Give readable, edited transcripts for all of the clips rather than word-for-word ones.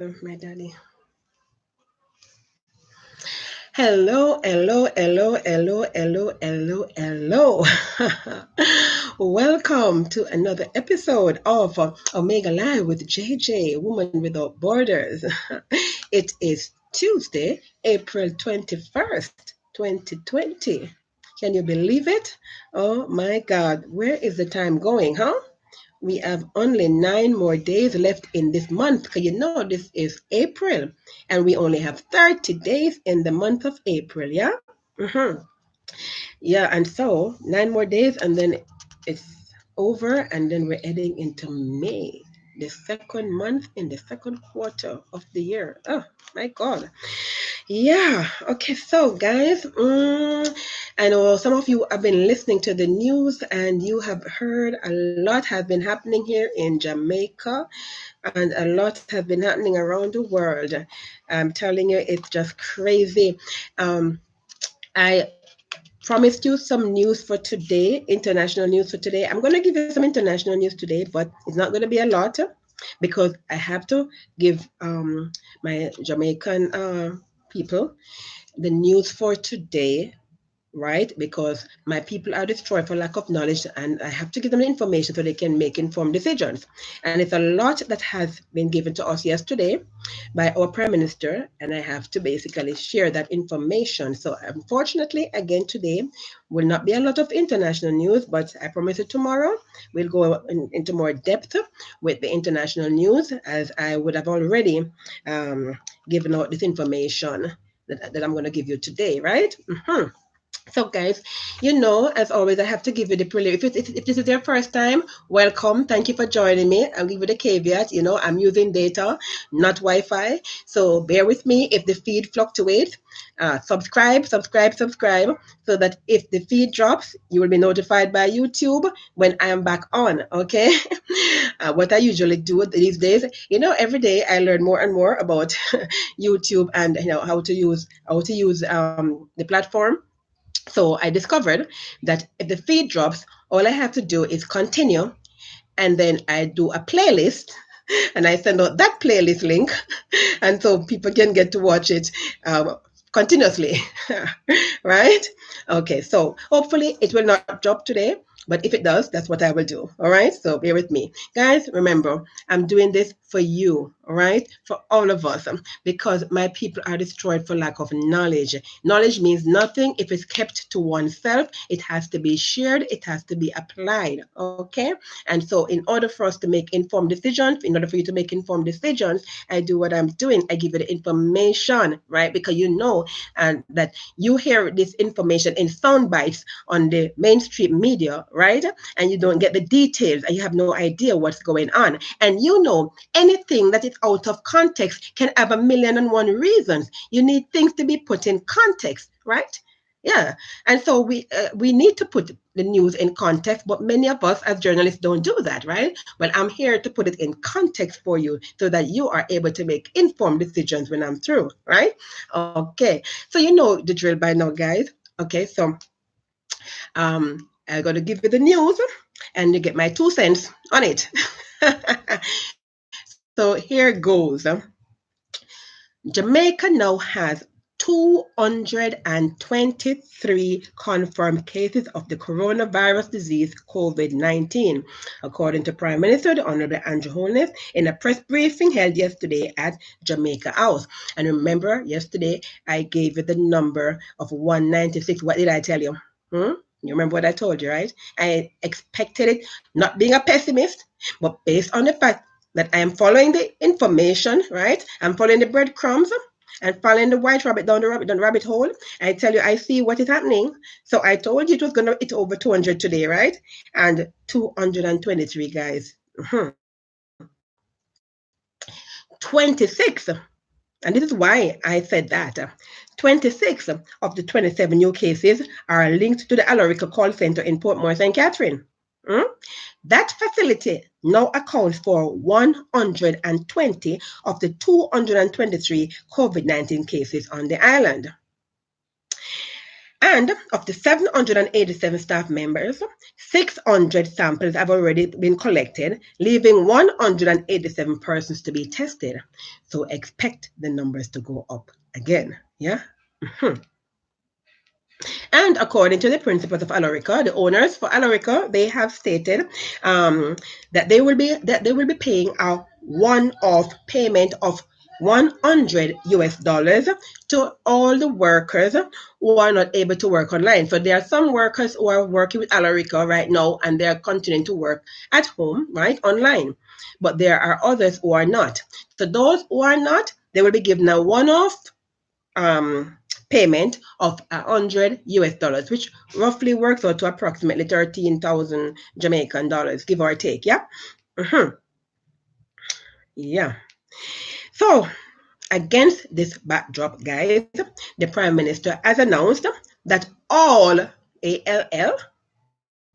My daddy. Hello, hello, hello, hello, hello, hello, hello. Welcome to another episode of Omega Live with JJ, Woman Without Borders. It is Tuesday, April 21st, 2020. Can you believe it? Oh my God, where is the time going, huh? We have only 9 more days left in this month because this is April and we only have 30 days in the month of April. Yeah. Yeah. And so 9 more days and then it's over and then we're heading into May, the second month in the second quarter of the year. Oh my God. Yeah. Okay. So, guys, I know some of you have been listening to the news and you have heard a lot has been happening here in Jamaica and a lot has been happening around the world. I'm telling you, it's just crazy. I promised you some news for today, international news for today. I'm going to give you some international news today, but it's not going to be a lot because I have to give my Jamaican people the news for today, right? Because my people are destroyed for lack of knowledge, and I have to give them the information so they can make informed decisions. And it's a lot that has been given to us yesterday by our Prime Minister, and I have to basically share that information. So, unfortunately, again, today will not be a lot of international news, but I promise you tomorrow we'll go into more depth with the international news, as I would have already um, given out this information that I'm going to give you today, right? So, guys, as always, I have to give you the preliminary. If this is your first time, welcome. Thank you for joining me. I'll give you the caveat. I'm using data, not Wi-Fi. So bear with me if the feed fluctuates. Subscribe, so that if the feed drops, you will be notified by YouTube when I am back on. Okay. What I usually do these days, every day I learn more and more about YouTube and how to use the platform. So I discovered that if the feed drops, all I have to do is continue, and then I do a playlist and I send out that playlist link, and so people can get to watch it continuously, right? Okay, so hopefully it will not drop today, but if it does, that's what I will do. All right, so bear with me, guys. Remember, I'm doing this for you, all right, for all of us, because my people are destroyed for lack of knowledge. Knowledge means nothing if it's kept to oneself. It has to be shared, it has to be applied. Okay, and so in order for us to make informed decisions, in order for you to make informed decisions, I do what I'm doing. I give you the information, right? Because and that you hear this information in sound bites on the mainstream media, right? And you don't get the details and you have no idea what's going on. And anything that is out of context can have a million and one reasons. You need things to be put in context, right? Yeah. And so we need to put the news in context, but many of us as journalists don't do that, right? Well, I'm here to put it in context for you so that you are able to make informed decisions when I'm through, right? Okay. So you know the drill by now, guys. Okay, so I gotta give you the news and you get my 2 cents on it. So here goes. Jamaica now has 223 confirmed cases of the coronavirus disease COVID-19, according to Prime Minister the Honorable Andrew Holness in a press briefing held yesterday at Jamaica House. And remember, yesterday I gave you the number of 196. What did I tell you? You remember what I told you, right? I expected it, not being a pessimist, but based on the fact that I am following the information, right? I'm following the breadcrumbs and following the white rabbit down the rabbit hole. I tell you, I see what is happening. So I told you it was gonna hit over 200 today, right? And 223, guys. 26. And this is why I said that. 26 of the 27 new cases are linked to the Alorica call center in Portmore St. Catherine. That facility now accounts for 120 of the 223 COVID-19 cases on the island. And of the 787 staff members, 600 samples have already been collected, leaving 187 persons to be tested. So expect the numbers to go up again. Yeah. And according to the principles of Alorica, the owners for Alorica, they have stated that they will be paying a one-off payment of $100 to all the workers who are not able to work online. So there are some workers who are working with Alorica right now and they are continuing to work at home, right, online. But there are others who are not. So those who are not, they will be given a one-off payment of $100, which roughly works out to approximately 13,000 Jamaican dollars, give or take. Yeah. Yeah. So against this backdrop, guys, the Prime Minister has announced that all ALL,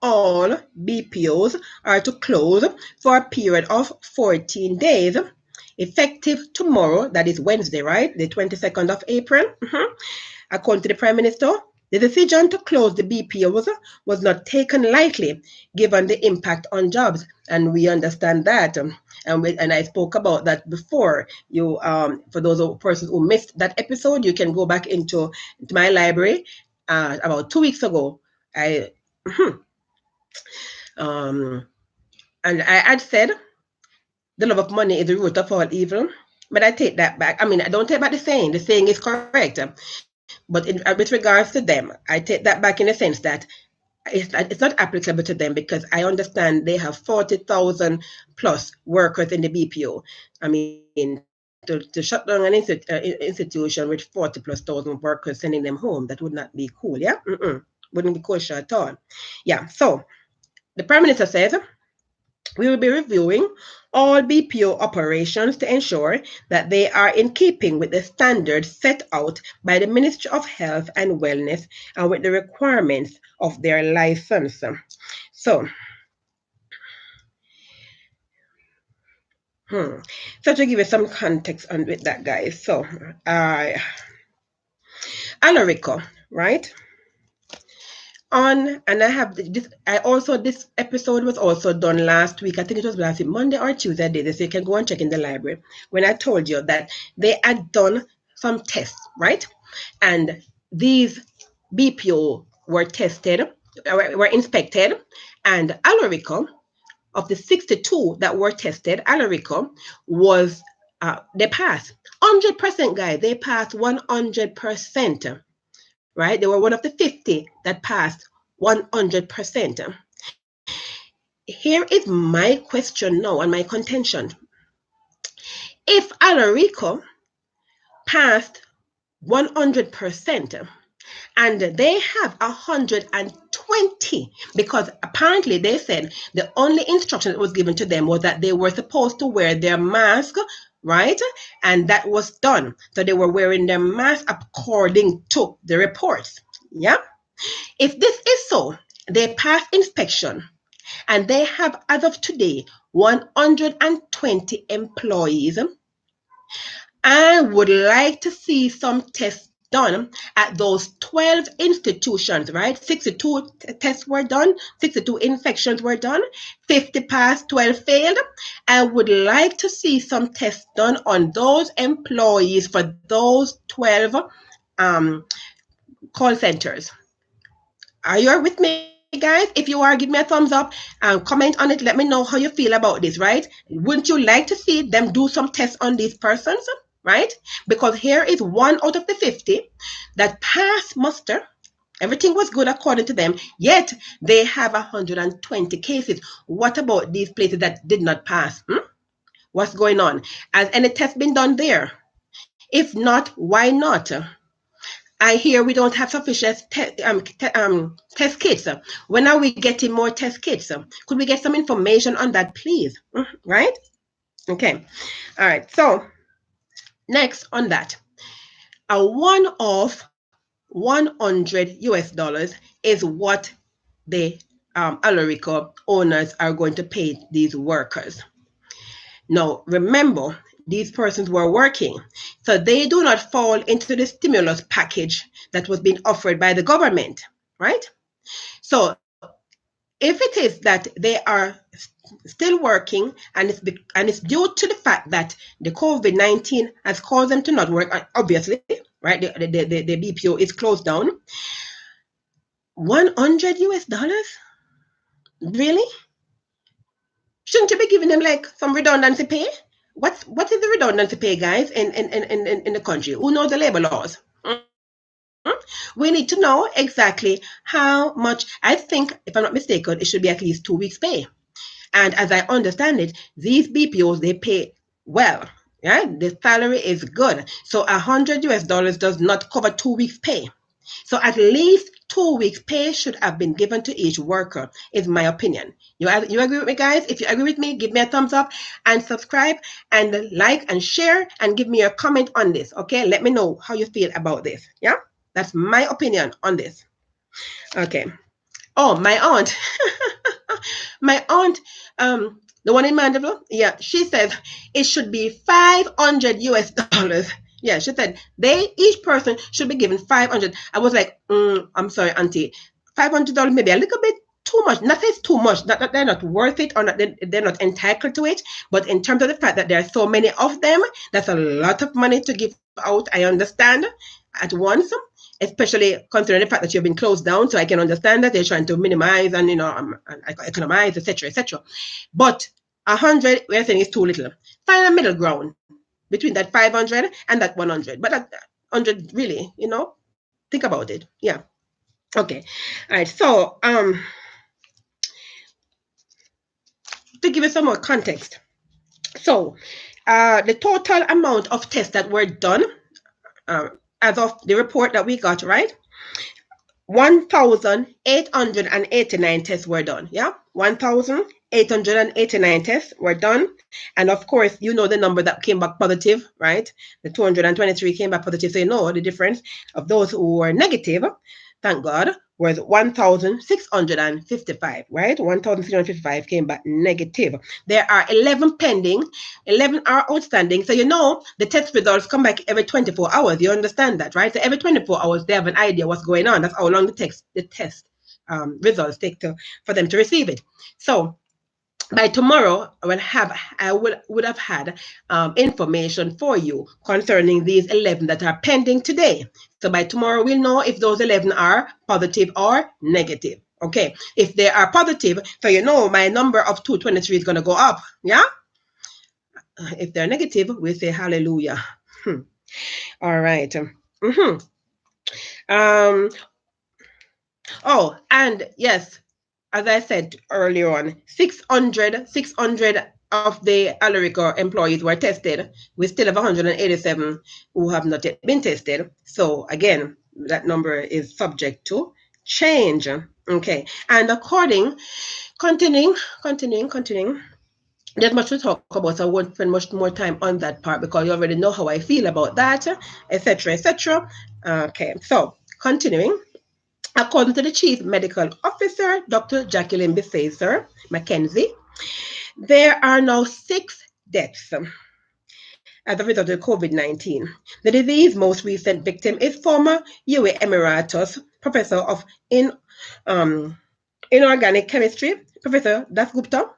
all BPOs are to close for a period of 14 days, effective tomorrow, that is Wednesday, right? The 22nd of April. According to the Prime Minister, the decision to close the BPOs was not taken lightly given the impact on jobs, and we understand that. And I spoke about that before. You, for those persons who missed that episode, you can go back into my library about 2 weeks ago. And I had said the love of money is the root of all evil, but I take that back. I mean, I don't take back the saying. The saying is correct. But with regards to them, I take that back in the sense that it's not applicable to them because I understand they have 40,000 plus workers in the BPO. I mean, to shut down an institution with 40 plus thousand workers, sending them home, that would not be cool, yeah? Wouldn't be kosher at all. Yeah, so the Prime Minister says, we will be reviewing all BPO operations to ensure that they are in keeping with the standards set out by the Ministry of Health and Wellness and with the requirements of their license. So to give you some context on with that, guys. So Alorica, right? And I have this. This episode was also done last week. I think it was last week, Monday or Tuesday. So you can go and check in the library. When I told you that they had done some tests, right? And these BPO were tested, were inspected, and Alorica, of the 62 that were tested, Alorica was they passed 100%, guys. They passed 100%. Right? They were one of the 50 that passed 100%. Here is my question now and my contention. If Alorica passed 100% and they have 120, because apparently they said the only instruction that was given to them was that they were supposed to wear their mask, right? And that was done. So they were wearing their mask according to the reports. Yeah. If this is so, they pass inspection and they have, as of today, 120 employees. I would like to see some tests done at those 12 institutions, right? 62 tests were done, 62 infections were done, 50 passed, 12 failed. I would like to see some tests done on those employees for those 12 call centers. Are you with me, guys? If you are, give me a thumbs up and comment on it. Let me know how you feel about this, right? Wouldn't you like to see them do some tests on these persons, right? Because here is 1 out of the 50 that passed muster. Everything was good according to them, yet they have 120 cases. What about these places that did not pass? What's going on? Has any test been done there? If not, why not? I hear we don't have sufficient test kits. When are we getting more test kits? Could we get some information on that, please? Right? Okay. All right. So next on that, a one-off $100 is what the Alorica owners are going to pay these workers. Now, remember, these persons were working. So they do not fall into the stimulus package that was being offered by the government, right? So if it is that they are still working and it's due to the fact that the COVID-19 has caused them to not work, obviously, right? The BPO is closed down. $100? Really? Shouldn't you be giving them like some redundancy pay? What is the redundancy pay, guys, in the country? Who knows the labor laws? We need to know exactly how much. I think, if I'm not mistaken, it should be at least 2 weeks' pay. And as I understand it, these BPOs, they pay well. Right? The salary is good. So $100 does not cover 2 weeks' pay. So at least 2 weeks' pay should have been given to each worker, is my opinion. You agree with me, guys? If you agree with me, give me a thumbs up and subscribe and like and share and give me a comment on this. Okay, let me know how you feel about this. Yeah, that's my opinion on this. Okay. Oh, my aunt. My aunt, the one in Mandeville, yeah, she says it should be $500. Yeah, she said each person should be given 500. I was like, I'm sorry, auntie, $500 maybe a little bit too much. Not that it's too much, that they're not worth it or not, they're not entitled to it. But in terms of the fact that there are so many of them, that's a lot of money to give out. I understand at once, especially considering the fact that you've been closed down. So I can understand that they're trying to minimize and economize, etc., etc. But 100, we're saying is too little. Find a middle ground between that 500 and that 100. But that 100, really, think about it. Yeah. Okay. All right. So to give you some more context, so the total amount of tests that were done as of the report that we got, right? 1,889 tests were done. Yeah, 1,889 tests were done. And of course, you know the number that came back positive, right? The 223 came back positive. So you know the difference of those who were negative, thank God, was 1,655, right? 1,655 came back negative. There are 11 pending, 11 are outstanding. So you know the test results come back every 24 hours. You understand that, right? So every 24 hours, they have an idea what's going on. That's how long the test results take for them to receive it. So by tomorrow, I would have had information for you concerning these 11 that are pending today. So by tomorrow, we'll know if those 11 are positive or negative. Okay, if they are positive, so you know my number of 223 is going to go up. Yeah. If they're negative, we say hallelujah. All right. Oh, and yes, as I said earlier on, 600 of the Alarico employees were tested. We still have 187 who have not yet been tested. So again, that number is subject to change. Okay, and continuing. There's much to talk about, so I won't spend much more time on that part because you already know how I feel about that, etc., etc. Okay, so continuing. According to the Chief Medical Officer, Dr. Jacqueline Befacer McKenzie, there are now 6 deaths as a result of COVID-19. The disease most recent victim is former UA Emeritus Professor of Inorganic Chemistry, Professor Das Gupta,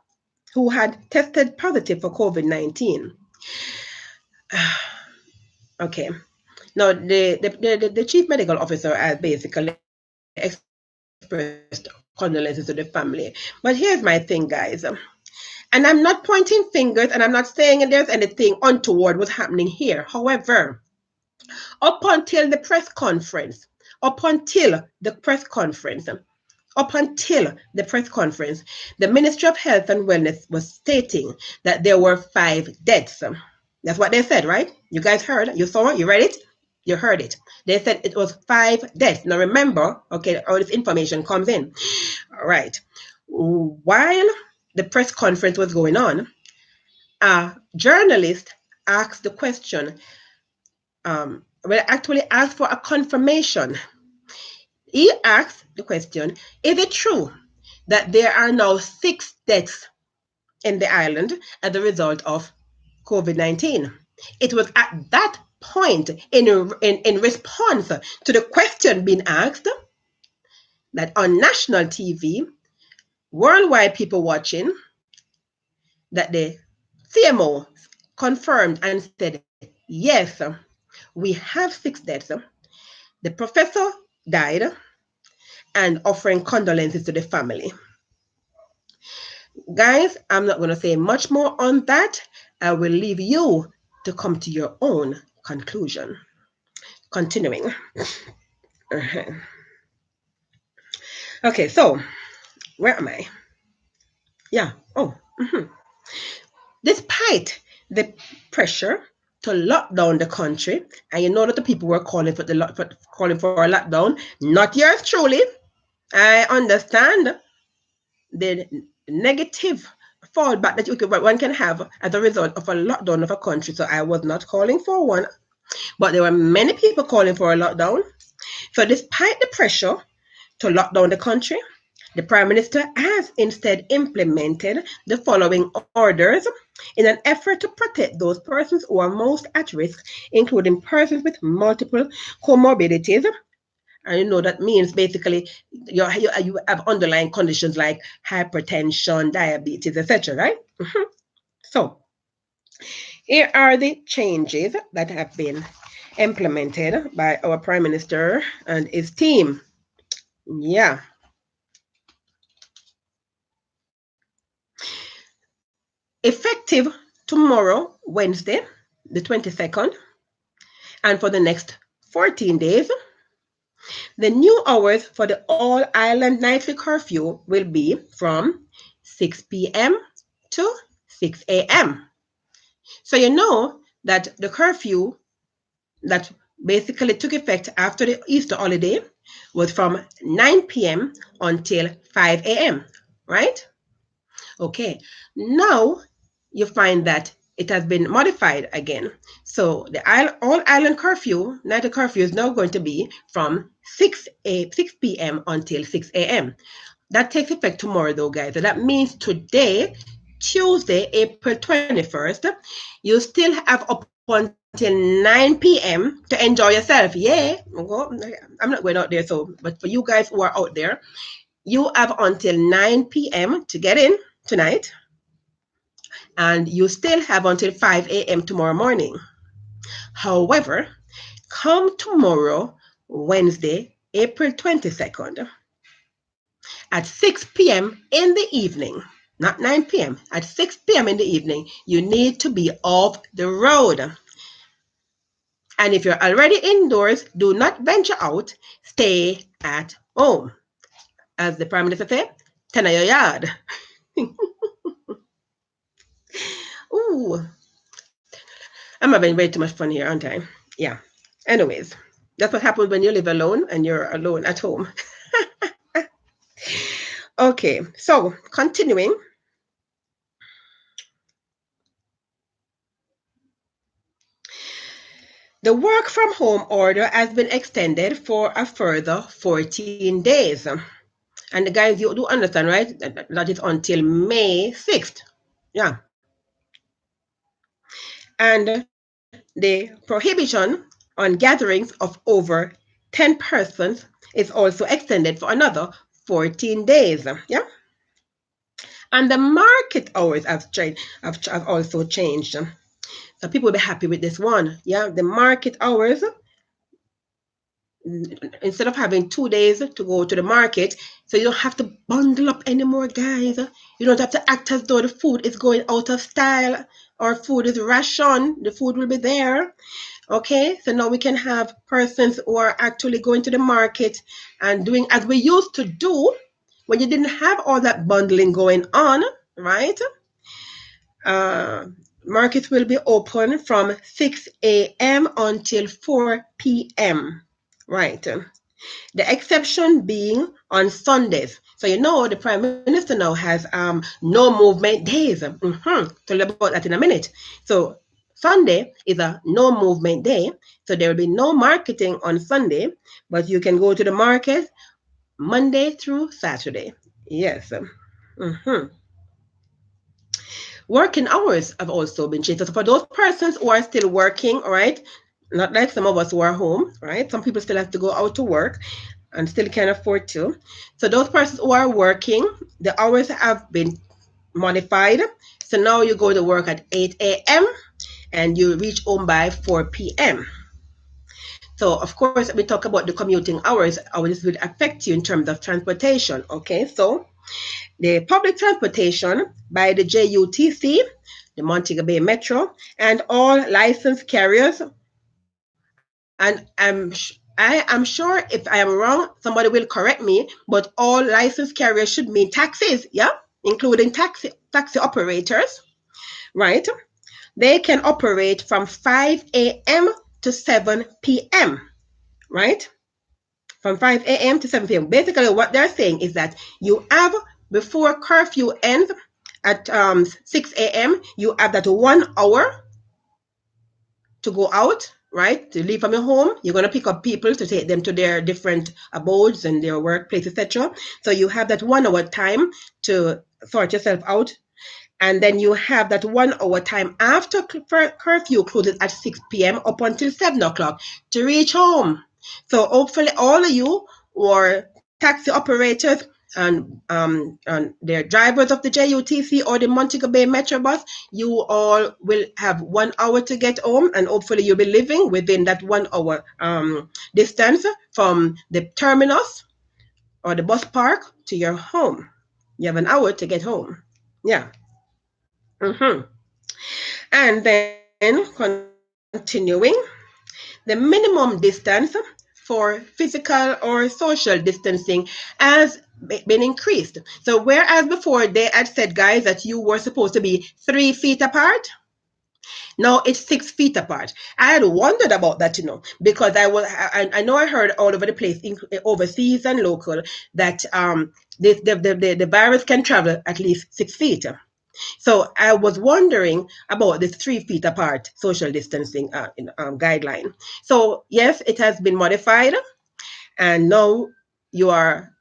who had tested positive for COVID-19. Okay. Now, the Chief Medical Officer has basically expressed condolences to the family. But here's my thing, guys. And I'm not pointing fingers and I'm not saying there's anything untoward was happening here. However, up until the press conference, the Ministry of Health and Wellness was stating that there were 5 deaths. That's what they said, right? You guys heard, you saw it, you read it? You heard it. They said it was 5 deaths. Now remember, okay, all this information comes in. All right. While the press conference was going on, a journalist asked the question, actually asked for a confirmation. He asked the question, is it true that there are now 6 deaths in the island as a result of COVID-19? It was at that point in response to the question being asked that on national TV, worldwide people watching, that the CMO confirmed and said, yes, we have 6 deaths. The professor died, and offering condolences to the family. Guys, I'm not going to say much more on that. I will leave you to come to your own conclusion. Continuing. Okay, so where am I? Yeah. Oh. Despite the pressure to lock down the country, and you know that the people were calling for a lockdown, not yours truly. I understand the negative fallback that one can have as a result of a lockdown of a country. So I was not calling for one, but there were many people calling for a lockdown. So despite the pressure to lock down the country, the Prime Minister has instead implemented the following orders in an effort to protect those persons who are most at risk, including persons with multiple comorbidities. And you know that means basically you have underlying conditions like hypertension, diabetes, etc. Right? So here are the changes that have been implemented by our Prime Minister and his team. Yeah. Effective tomorrow, Wednesday, the 22nd, and for the next 14 days, the new hours for the all-island nightly curfew will be from 6 p.m. to 6 a.m. So you know that the curfew that basically took effect after the Easter holiday was from 9 p.m. until 5 a.m., right? Okay, now you find that it has been modified again. So the all-island curfew, night curfew, is now going to be from 6 p.m. until 6 a.m. That takes effect tomorrow, though, guys. So that means today, Tuesday, April 21st, you still have up until 9 p.m. to enjoy yourself. Yeah, I'm not going out there, so but for you guys who are out there, you have until 9 p.m. to get in tonight, and you still have until 5 a.m. tomorrow morning. However, come tomorrow, Wednesday, April 22nd, at 6 p.m. in the evening, not 9 p.m., at 6 p.m. in the evening, you need to be off the road. And if you're already indoors, do not venture out, stay at home. As the Prime Minister said, tend your yard. Ooh, I'm having way too much fun here, aren't I? Yeah. Anyways, that's what happens when you live alone and you're alone at home. Okay, so continuing. The work from home order has been extended for a further 14 days. And guys, you do understand, right? That is until May 6th. Yeah. And the prohibition on gatherings of over 10 persons is also extended for another 14 days. Yeah. And the market hours have also changed. So people will be happy with this one. Yeah. The market hours, instead of having 2 days to go to the market, so you don't have to bundle up anymore, guys. You don't have to act as though the food is going out of style or food is ration. The food will be there. Okay, so now we can have persons who are actually going to the market and doing as we used to do when you didn't have all that bundling going on, right? Markets will be open from 6 a.m. until 4 p.m. Right. The exception being on Sundays. So you know the Prime Minister now has no movement days. Tell you about that in a minute. So Sunday is a no movement day. So there will be no marketing on Sunday, but you can go to the market Monday through Saturday. Yes. Working hours have also been changed. So for those persons who are still working, all right, Not like some of us who are home, right? Some people still have to go out to work and still can't afford to. So those persons who are working, the hours have been modified. So now you go to work at 8 a.m. and you reach home by 4 p.m. So of course, we talk about the commuting hours, how this will affect you in terms of transportation. Okay, so the public transportation by the JUTC, the Montego Bay Metro, and all licensed carriers. And I am sure if I am wrong, somebody will correct me, but all licensed carriers should mean taxis, yeah, including taxi operators, right? They can operate from 5 a.m. to 7 p.m., right? From 5 a.m. to 7 p.m. Basically, what they're saying is that you have, before curfew ends at 6 a.m., you have that 1 hour to go out, right? To leave from your home. You're going to pick up people to take them to their different abodes and their workplace, etc. So you have that 1 hour time to sort yourself out. And then you have that 1 hour time after curfew closes at 6 p.m. up until 7 o'clock to reach home. So hopefully all of you or taxi operators and the drivers of the JUTC or the Montego Bay Metro bus, you all will have 1 hour to get home, and hopefully you'll be living within that 1 hour distance from the terminus or the bus park to your home. You have an hour to get home. Yeah. Mm-hmm. And then continuing, the minimum distance for physical or social distancing has been increased. So whereas before they had said, guys, that you were supposed to be 3 feet apart, now it's 6 feet apart. I had wondered about that, because I know I heard all over the place, overseas and local, that the virus can travel at least 6 feet. So I was wondering about this 3 feet apart social distancing guideline. So yes, it has been modified, and now you are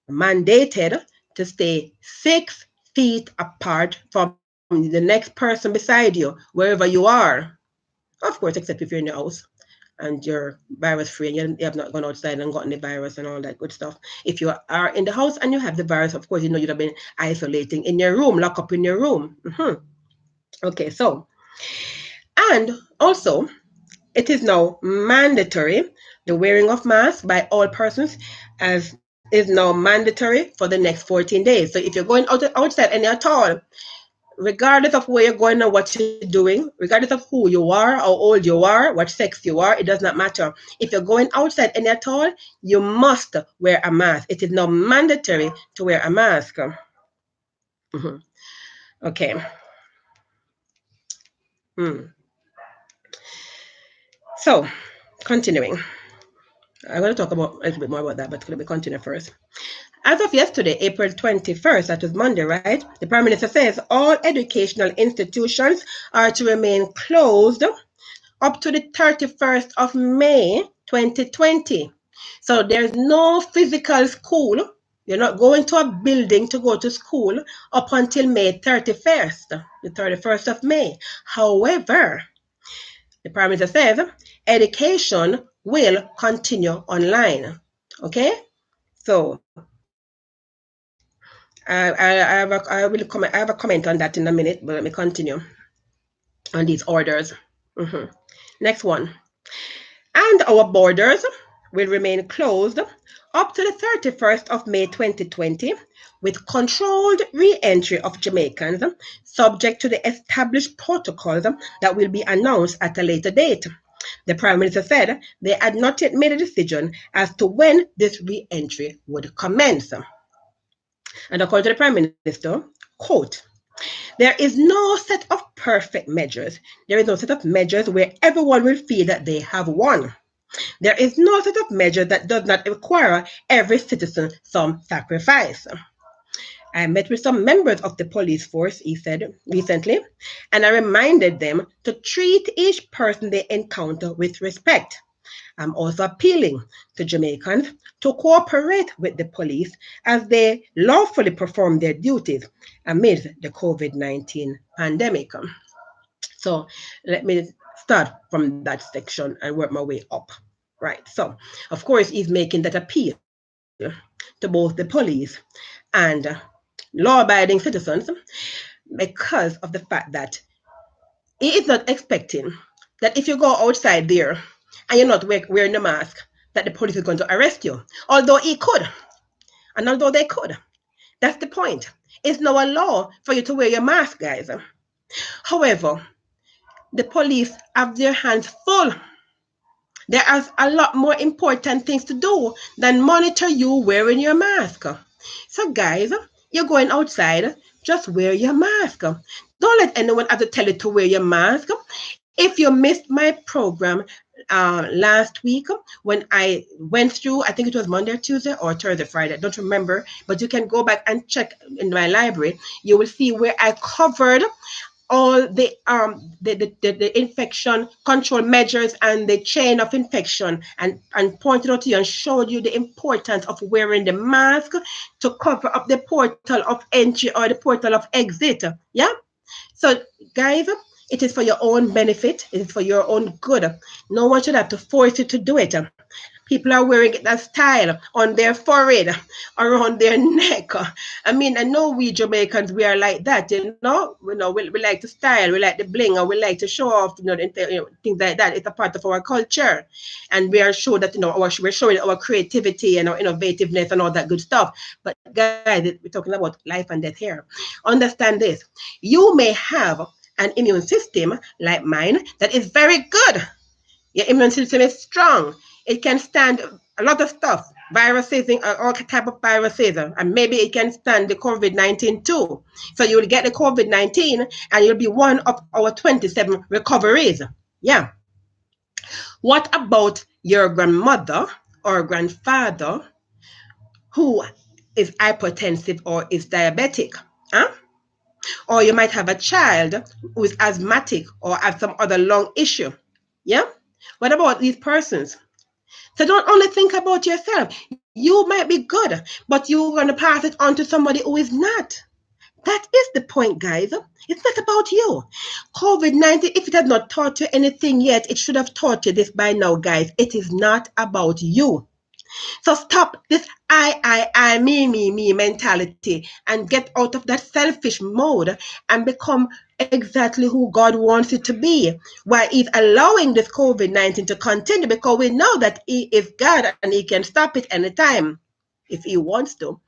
mandated to stay 6 feet apart from the next person beside you, wherever you are. Of course, except if you're in your house and you're virus free and you have not gone outside and gotten the virus and all that good stuff. If you are in the house and you have the virus, of course, you'd have been isolating in your room, lock up in your room. Okay, so, and also, it is now mandatory, the wearing of masks by all persons as is now mandatory for the next 14 days. So if you're going outside any at all, regardless of where you're going and what you're doing, regardless of who you are, how old you are, what sex you are, it does not matter. If you're going outside any at all, you must wear a mask. It is now mandatory to wear a mask. Mm-hmm. Okay. So, continuing. I'm going to talk about a little bit more about that, but let me continue first. As of yesterday, April 21st, that was Monday, right? The Prime Minister says all educational institutions are to remain closed up to the 31st of May 2020. So there's no physical school. You're not going to a building to go to school up until May 31st, the 31st of May. However, the Prime Minister says education will continue online. Okay? So I have a comment on that in a minute, but let me continue on these orders. Next one. And our borders will remain closed up to the 31st of May 2020 with controlled re-entry of Jamaicans subject to the established protocols that will be announced at a later date. The Prime Minister said they had not yet made a decision as to when this re-entry would commence. And according to the Prime Minister, quote, there is no set of perfect measures. There is no set of measures where everyone will feel that they have won. There is no set of measures that does not require every citizen some sacrifice. I met with some members of the police force, he said recently, and I reminded them to treat each person they encounter with respect. I'm also appealing to Jamaicans to cooperate with the police as they lawfully perform their duties amid the COVID-19 pandemic. So let me start from that section and work my way up. Right. So, of course, he's making that appeal to both the police and law-abiding citizens because of the fact that he is not expecting that if you go outside there and you're not wearing a mask, that the police is going to arrest you. Although he could, and although they could. That's the point. It's now a law for you to wear your mask, guys. However, the police have their hands full. There are a lot more important things to do than monitor you wearing your mask. So, guys, you're going outside, just wear your mask. Don't let anyone have to tell you to wear your mask. If you missed my program last week when I went through, I think it was Monday, Tuesday, or Thursday, Friday, I don't remember, but you can go back and check in my library. You will see where I covered all the infection control measures and the chain of infection and pointed out to you and showed you the importance of wearing the mask to cover up the portal of entry or the portal of exit. Yeah. So, guys, it is for your own benefit. It is for your own good. No one should have to force you to do it. People are wearing it as style on their forehead, around their neck. I mean, I know we Jamaicans, we are like that, we like to style, we like the bling, or we like to show off, things like that. It's a part of our culture. And we are sure that, we're showing our creativity and our innovativeness and all that good stuff. But guys, we're talking about life and death here. Understand this. You may have an immune system like mine that is very good. Your immune system is strong. It can stand a lot of stuff, viruses, all type of viruses, and maybe it can stand the COVID-19 too. So you will get the COVID-19 and you'll be one of our 27 recoveries. Yeah. What about your grandmother or grandfather who is hypertensive or is diabetic? Huh? Or you might have a child who is asthmatic or has some other lung issue. Yeah? What about these persons? So don't only think about yourself. You might be good, but you're going to pass it on to somebody who is not. That is the point, guys. It's not about you. COVID-19, if it has not taught you anything yet, it should have taught you this by now, guys. It is not about you. So stop this I, me mentality and get out of that selfish mode and become exactly who God wants you to be. While He's allowing this COVID-19 to continue, because we know that He is God and He can stop it anytime if He wants to.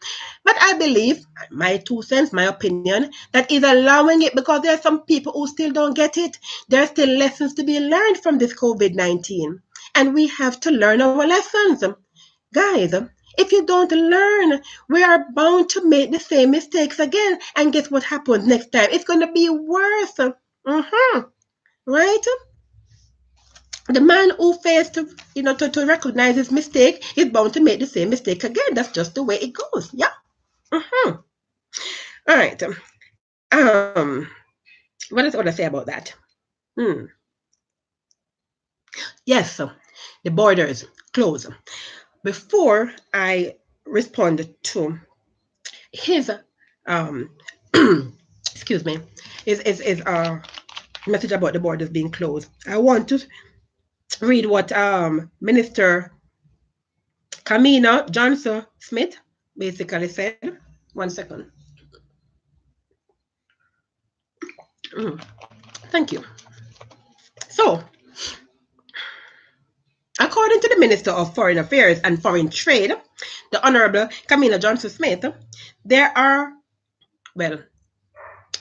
But I believe, my 2 cents, my opinion, that He's allowing it because there are some people who still don't get it. There are still lessons to be learned from this COVID-19. And we have to learn our lessons. Guys, if you don't learn, we are bound to make the same mistakes again. And guess what happens next time? It's going to be worse. Right? The man who fails to recognize his mistake is bound to make the same mistake again. That's just the way it goes. Yeah. All right. What else would I say about that? Yes, the borders close. Before I respond to his excuse me, is message about the borders being closed, I want to read what Minister Kamina Johnson Smith basically said. 1 second. Thank you. So, according to the Minister of Foreign Affairs and Foreign Trade, the Honorable Kamina Johnson Smith, there are, well,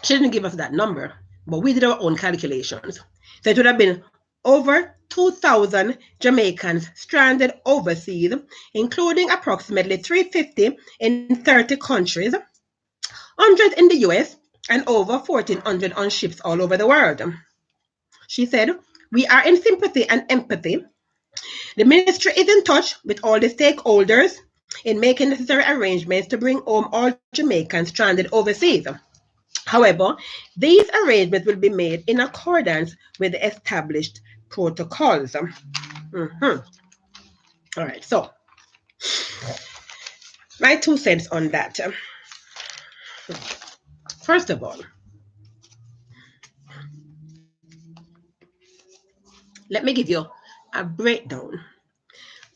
she didn't give us that number, but we did our own calculations. So it would have been over 2,000 Jamaicans stranded overseas, including approximately 350 in 30 countries, 100 in the US, and over 1,400 on ships all over the world. She said, "We are in sympathy and empathy. The ministry is in touch with all the stakeholders in making necessary arrangements to bring home all Jamaicans stranded overseas. However, these arrangements will be made in accordance with the established protocols." All right, so my 2 cents on that. First of all, let me give you a breakdown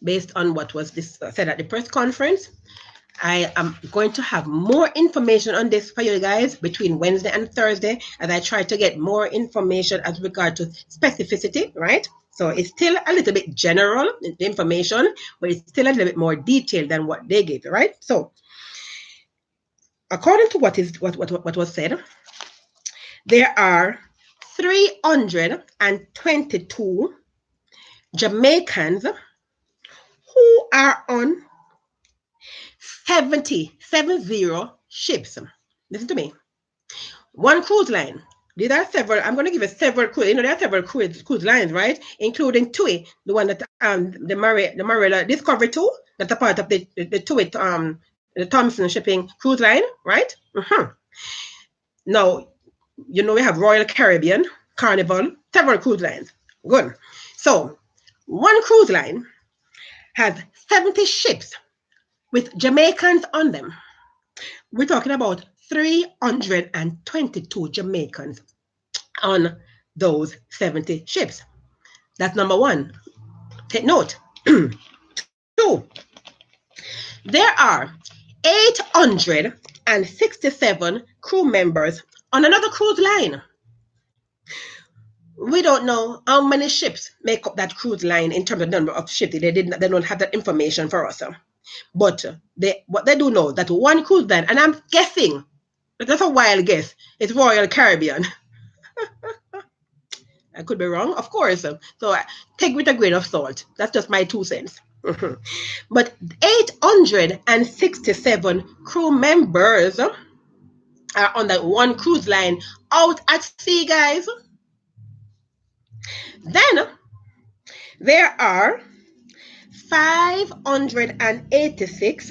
based on what was said at the press conference. I am going to have more information on this for you guys between Wednesday and Thursday as I try to get more information as regard to specificity, right? So it's still a little bit general, the information, but it's still a little bit more detailed than what they gave, right? So according to what was said, there are 322 Jamaicans who are on 70 ships. Listen to me. One cruise line. These are several. I'm going to give you several cruise. There are several cruise lines, right? Including TUI, the one that the Marilla Discovery 2, that's a part of the TUI the Thompson Shipping cruise line, right? Now, we have Royal Caribbean, Carnival, several cruise lines. Good. So, one cruise line has 70 ships with Jamaicans on them. We're talking about 322 Jamaicans on those 70 ships. That's number one. Take note. 2, there are 867 crew members on another cruise line. We don't know how many ships make up that cruise line in terms of number of ships. They don't have that information for us. But what they do know that one cruise line, and I'm guessing, that's a wild guess, it's Royal Caribbean. I could be wrong, of course. So take with a grain of salt. That's just my 2 cents. But 867 crew members are on that one cruise line out at sea, guys. Then there are 586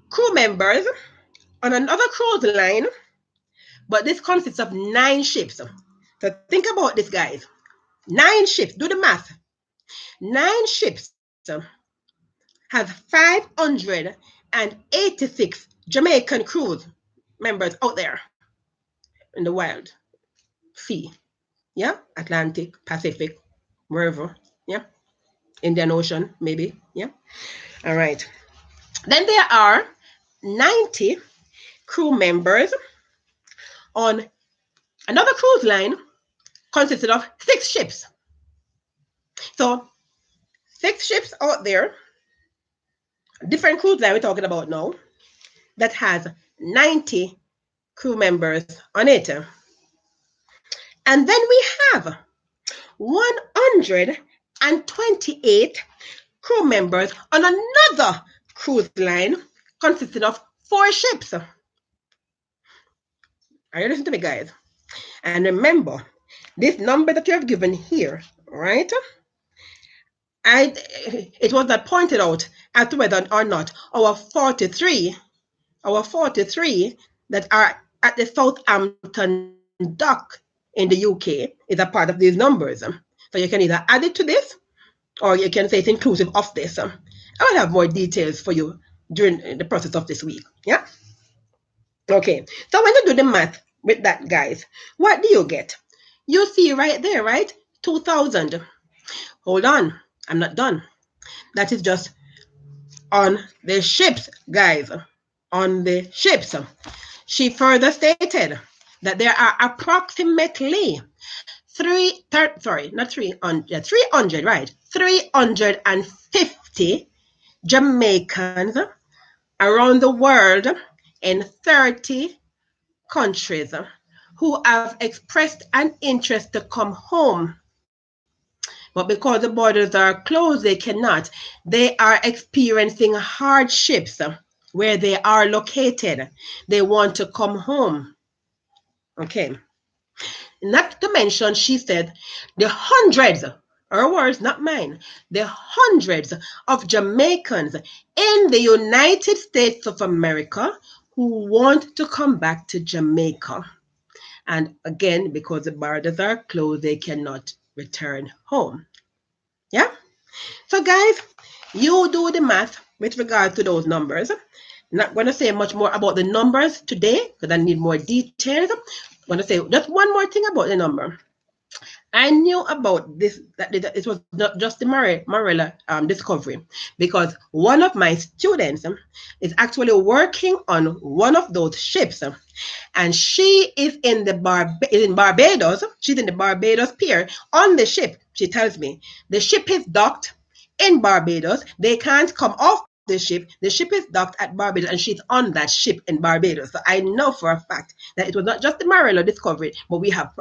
crew members on another cruise line, but this consists of 9 ships. So think about this, guys. 9 ships, do the math. 9 ships have 586 Jamaican crew members out there in the wild sea. Yeah, Atlantic, Pacific, wherever. Yeah, Indian Ocean, maybe. Yeah. All right. Then there are 90 crew members on another cruise line consisted of 6 ships. So 6 ships out there, different cruise line we're talking about now, that has 90 crew members on it. And then we have 128 crew members on another cruise line consisting of 4 ships. Are you listening to me, guys? And remember, this number that you have given here, right? It was not pointed out as to whether or not our 43 that are at the Southampton dock in the UK is a part of these numbers. So you can either add it to this, or you can say it's inclusive of this. I will have more details for you during the process of this week. Yeah? Okay. So when you do the math with that, guys, what do you get? You see right there, right? 2,000. Hold on. I'm not done. That is just on the ships, guys. On the ships. She further stated that there are approximately 350 Jamaicans around the world in 30 countries who have expressed an interest to come home. But because the borders are closed, they cannot. They are experiencing hardships where they are located. They want to come home. Okay. Not to mention, she said, the hundreds, her words, not mine, the hundreds of Jamaicans in the United States of America who want to come back to Jamaica. And again, because the borders are closed, they cannot return home. Yeah? So guys, you do the math with regard to those numbers. I'm not going to say much more about the numbers today because I need more details. I'm going to say just one more thing about the number. I knew about this, that it was not just the Marilla discovery, because one of my students is actually working on one of those ships, and she is in Barbados. She's in the Barbados pier on the ship. She tells me the ship is docked in Barbados. They can't come off the ship. The ship is docked at Barbados, and she's on that ship in Barbados. So I know for a fact that it was not just the Marilla discovery, but we have